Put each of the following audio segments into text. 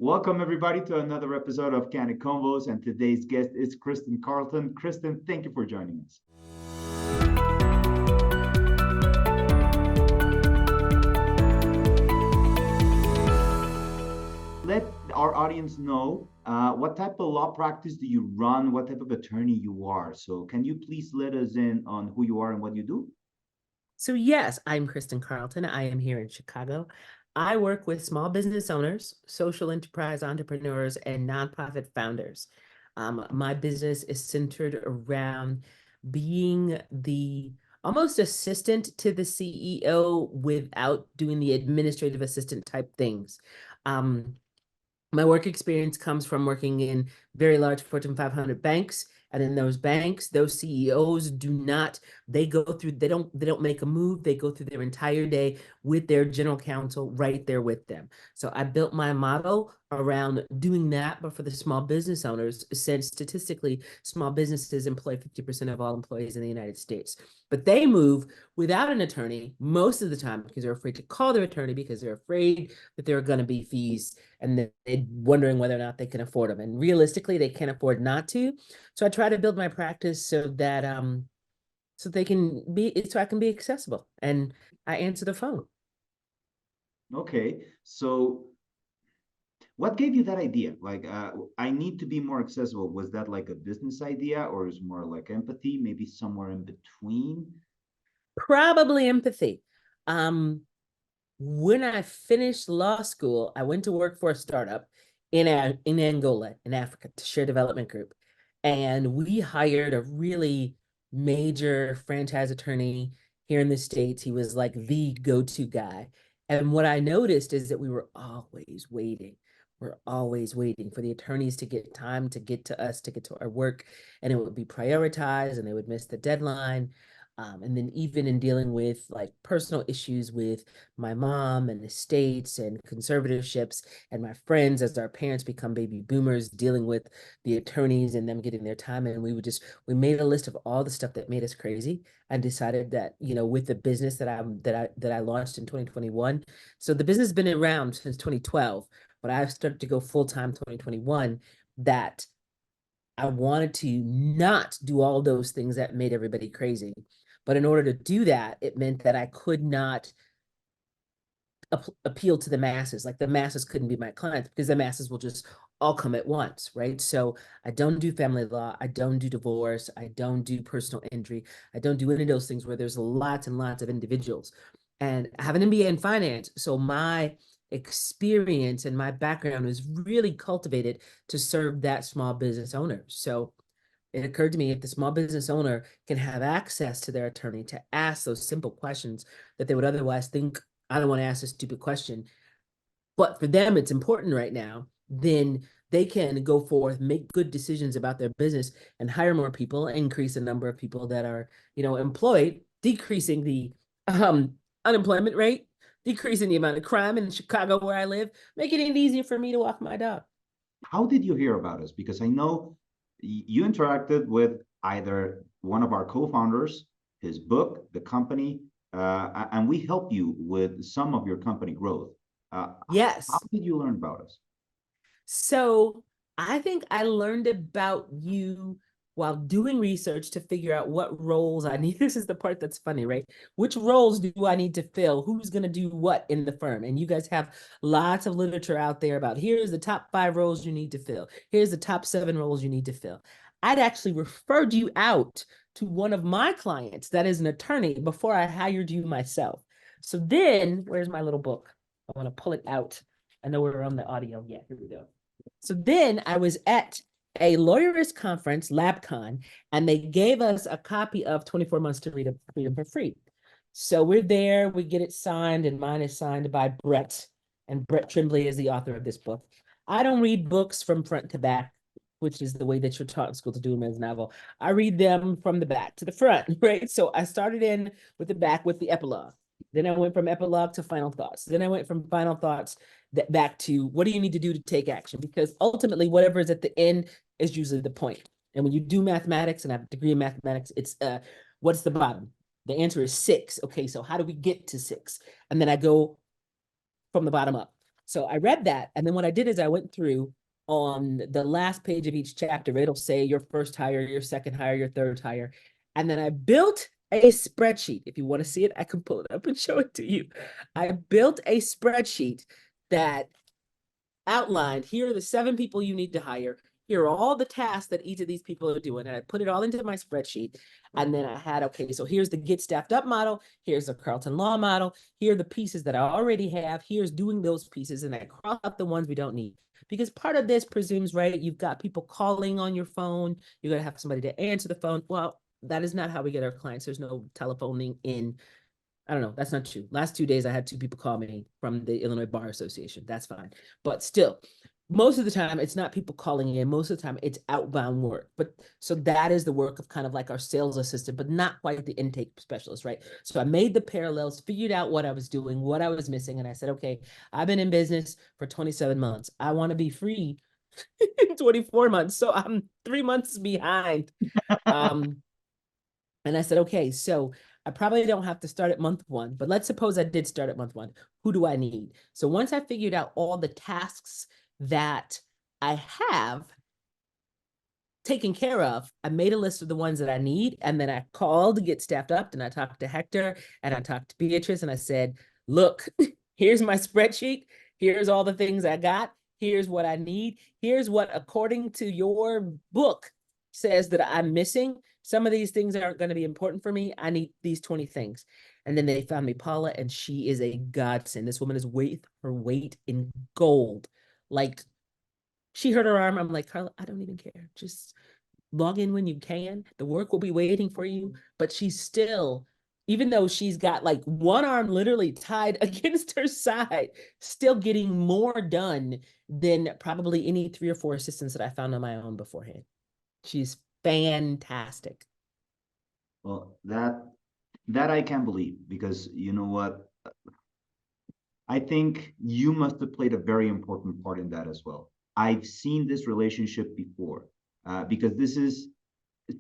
Welcome everybody to another episode of Candid Convos, and today's guest is Chrystan Carlton. Chrystan, thank you for joining us. Let our audience know what type of law practice do you run, what type of attorney you are. So can you please let us in on who you are and what you do? So yes, I'm Chrystan Carlton. I am here in Chicago. I work with small business owners, social enterprise entrepreneurs, and nonprofit founders. My business is centered around being the almost assistant to the CEO without doing the administrative assistant type things. Um, my work experience comes from working in very large Fortune 500 banks. And in those banks, those CEOs they don't make a move. They go through their entire day with their general counsel right there with them. So I built my model around doing that, but for the small business owners, since statistically, small businesses employ 50% of all employees in the United States. But they move without an attorney most of the time because they're afraid to call their attorney because they're afraid that there are going to be fees and they're wondering whether or not they can afford them. And realistically, they can't afford not to. So I try to build my practice so that so I can be accessible and I answer the phone. Okay, so what gave you that idea? Like, I need to be more accessible. Was that like a business idea, or is more like empathy, maybe somewhere in between? Probably empathy. Um, when I finished law school, I went to work for a startup in Angola, in Africa, to Share Development Group. And we hired a really major franchise attorney here in the States. He was like the go-to guy. And what I noticed is that we were always waiting. We're always waiting for the attorneys to get time to get to us, to get to our work, and it would be prioritized and they would miss the deadline. And then even in dealing with like personal issues with my mom and estates and conservatorships and my friends as our parents become baby boomers, dealing with the attorneys and them getting their time. And we made a list of all the stuff that made us crazy and decided that, with the business that I launched in 2021. So the business has been around since 2012, but I started to go full-time 2021, that I wanted to not do all those things that made everybody crazy. But in order to do that, it meant that I could not appeal to the masses. Like the masses couldn't be my clients because the masses will just all come at once, right? So I don't do family law. I don't do divorce. I don't do personal injury. I don't do any of those things where there's lots and lots of individuals. And I have an MBA in finance. So my experience and my background is really cultivated to serve that small business owner. So it occurred to me, if the small business owner can have access to their attorney to ask those simple questions that they would otherwise think, I don't want to ask a stupid question, but for them it's important right now, then they can go forth, make good decisions about their business and hire more people, increase the number of people that are, employed, decreasing the unemployment rate, decreasing the amount of crime in Chicago where I live, making it easier for me to walk my dog. How did you hear about us? Because I know you interacted with either one of our co-founders, his book, the company, and we help you with some of your company growth. How Yes. did you learn about us? So I think I learned about you while doing research to figure out what roles I need. This is the part that's funny, right? Which roles do I need to fill? Who's going to do what in the firm? And you guys have lots of literature out there about here's the top 5 roles you need to fill. Here's the top 7 roles you need to fill. I'd actually referred you out to one of my clients that is an attorney before I hired you myself. So then, where's my little book? I want to pull it out. I know we're on the audio. Yeah, here we go. So then I was at a lawyerist conference, LabCon, and they gave us a copy of 24 Months to Read Freedom for free. So we're there, we get it signed, and mine is signed by Brett, and Brett Tremblay is the author of this book. I don't read books from front to back, which is the way that you're taught in school to do a men's novel. I read them from the back to the front, right? So I started in with the back with the epilogue. Then I went from epilogue to final thoughts. Then I went from final thoughts back to what do you need to do to take action? Because ultimately, whatever is at the end is usually the point. And when you do mathematics, and I have a degree in mathematics, it's what's the bottom? The answer is 6. Okay, so how do we get to 6? And then I go from the bottom up. So I read that. And then what I did is I went through on the last page of each chapter, it'll say your first hire, your second hire, your third hire. And then I built a spreadsheet. If you want to see it, I can pull it up and show it to you. I built a spreadsheet that outlined, here are the 7 people you need to hire. Here are all the tasks that each of these people are doing. And I put it all into my spreadsheet. And then I had, okay, so here's the get staffed up model. Here's the Carlton Law model. Here are the pieces that I already have. Here's doing those pieces. And I cross out the ones we don't need. Because part of this presumes, right, you've got people calling on your phone. You're going to have somebody to answer the phone. Well, that is not how we get our clients. There's no telephoning in. I don't know. That's not true. Last 2 days, I had 2 people call me from the Illinois Bar Association. That's fine. But still, most of the time, it's not people calling in. Most of the time, it's outbound work. But so that is the work of kind of like our sales assistant, but not quite the intake specialist, right? So I made the parallels, figured out what I was doing, what I was missing. And I said, okay, I've been in business for 27 months. I want to be free in 24 months. So I'm 3 months behind. And I said, okay, so I probably don't have to start at month 1, but let's suppose I did start at month 1. Who do I need? So once I figured out all the tasks that I have taken care of, I made a list of the ones that I need. And then I called to get staffed up, and I talked to Hector and I talked to Beatrice, and I said, look, here's my spreadsheet. Here's all the things I got. Here's what I need. Here's what, according to your book, says that I'm missing. Some of these things aren't going to be important for me. I need these 20 things. And then they found me Paula, and she is a godsend. This woman is her weight in gold. Like, she hurt her arm. I'm like, Carla, I don't even care. Just log in when you can. The work will be waiting for you. But she's still, even though she's got like one arm literally tied against her side, still getting more done than probably any 3 or 4 assistants that I found on my own beforehand. She's fantastic. Well, that I can't believe, because you know what? I think you must have played a very important part in that as well. I've seen this relationship before, because this is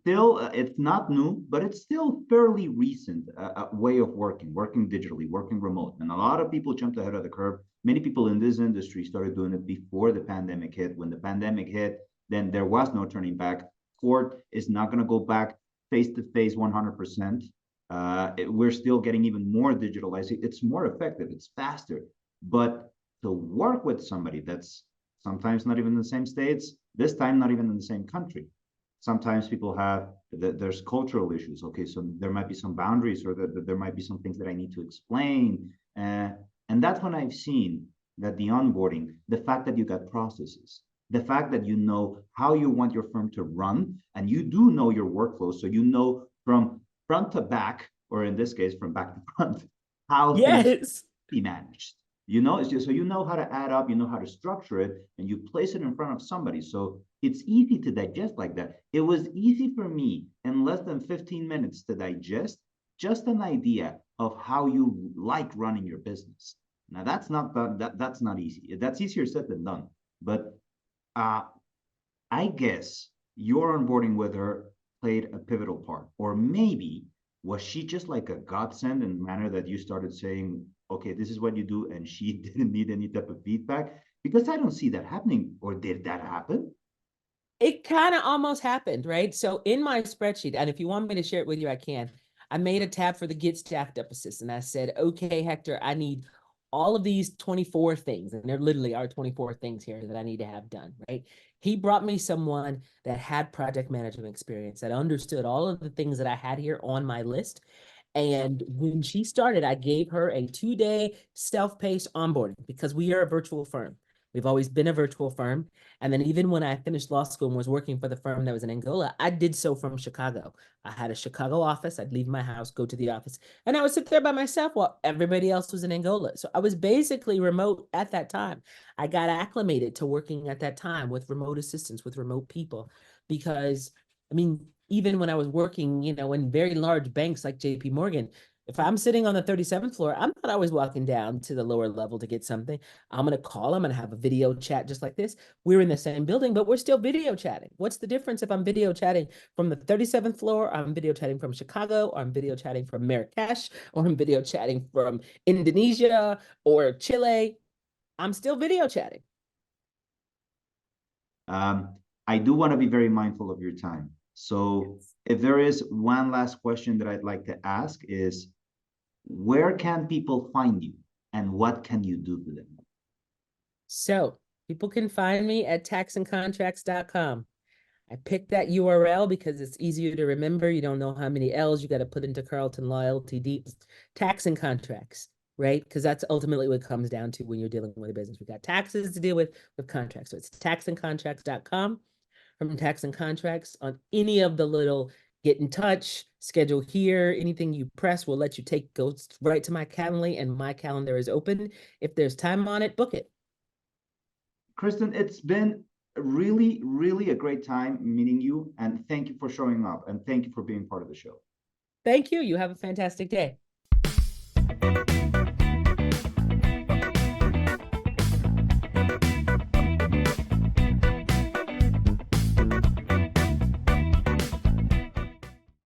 still, it's not new, but it's still fairly recent way of working digitally, working remote. And a lot of people jumped ahead of the curve. Many people in this industry started doing it before the pandemic hit. When the pandemic hit, then there was no turning back. Court is not going to go back face to face 100%. We're still getting even more digitalized. It's more effective. It's faster. But to work with somebody that's sometimes not even in the same states, this time not even in the same country. Sometimes people have, there's cultural issues. Okay, so there might be some boundaries, or there might be some things that I need to explain. And that's when I've seen that the onboarding, the fact that you got processes, the fact that you know how you want your firm to run, and you do know your workflow, so you know from front to back, or in this case, from back to front, how things be managed. You know, it's just, so you know how to add up, you know how to structure it, and you place it in front of somebody. So it's easy to digest like that. It was easy for me in less than 15 minutes to digest just an idea of how you like running your business. Now that's not that's not easy. That's easier said than done. But I guess your onboarding with her played a pivotal part, or maybe was she just like a godsend in the manner that you started saying, okay, this is what you do, and she didn't need any type of feedback? Because I don't see that happening. Or did that happen? It kind of almost happened, right? So in my spreadsheet, and if you want me to share it with you, I can. I made a tab for the get staffed up assistant. I said, okay, Hector, I need all of these 24 things. And there literally are 24 things here that I need to have done, right? He brought me someone that had project management experience, that understood all of the things that I had here on my list. And when she started, I gave her a 2-day self-paced onboarding, because we are a virtual firm. We've always been a virtual firm. And then even when I finished law school and was working for the firm that was in Angola, I did so from Chicago. I had a Chicago office. I'd leave my house, go to the office, and I would sit there by myself while everybody else was in Angola. So I was basically remote at that time. I got acclimated to working at that time with remote assistants, with remote people, because, I mean, even when I was working, you know, in very large banks like JP Morgan, if I'm sitting on the 37th floor, I'm not always walking down to the lower level to get something. I'm going to call, I'm going to have a video chat just like this. We're in the same building, but we're still video chatting. What's the difference if I'm video chatting from the 37th floor, or I'm video chatting from Chicago, or I'm video chatting from Marrakesh, or I'm video chatting from Indonesia or Chile? I'm still video chatting. I do want to be very mindful of your time. So if there is one last question that I'd like to ask is, where can people find you and what can you do to them? So people can find me at taxandcontracts.com. I picked that URL because it's easier to remember. You don't know how many L's you got to put into Carlton Loyalty Deep Tax and Contracts, right? Because that's ultimately what it comes down to when you're dealing with a business. We got taxes to deal with contracts. So it's taxandcontracts.com. From Tax and Contracts, on any of the little get in touch, schedule here, anything you press will let you go right to my Calendly, and my calendar is open. If there's time on it, book it. Chrystan, it's been really, really a great time meeting you, and thank you for showing up, and thank you for being part of the show. Thank you. You have a fantastic day.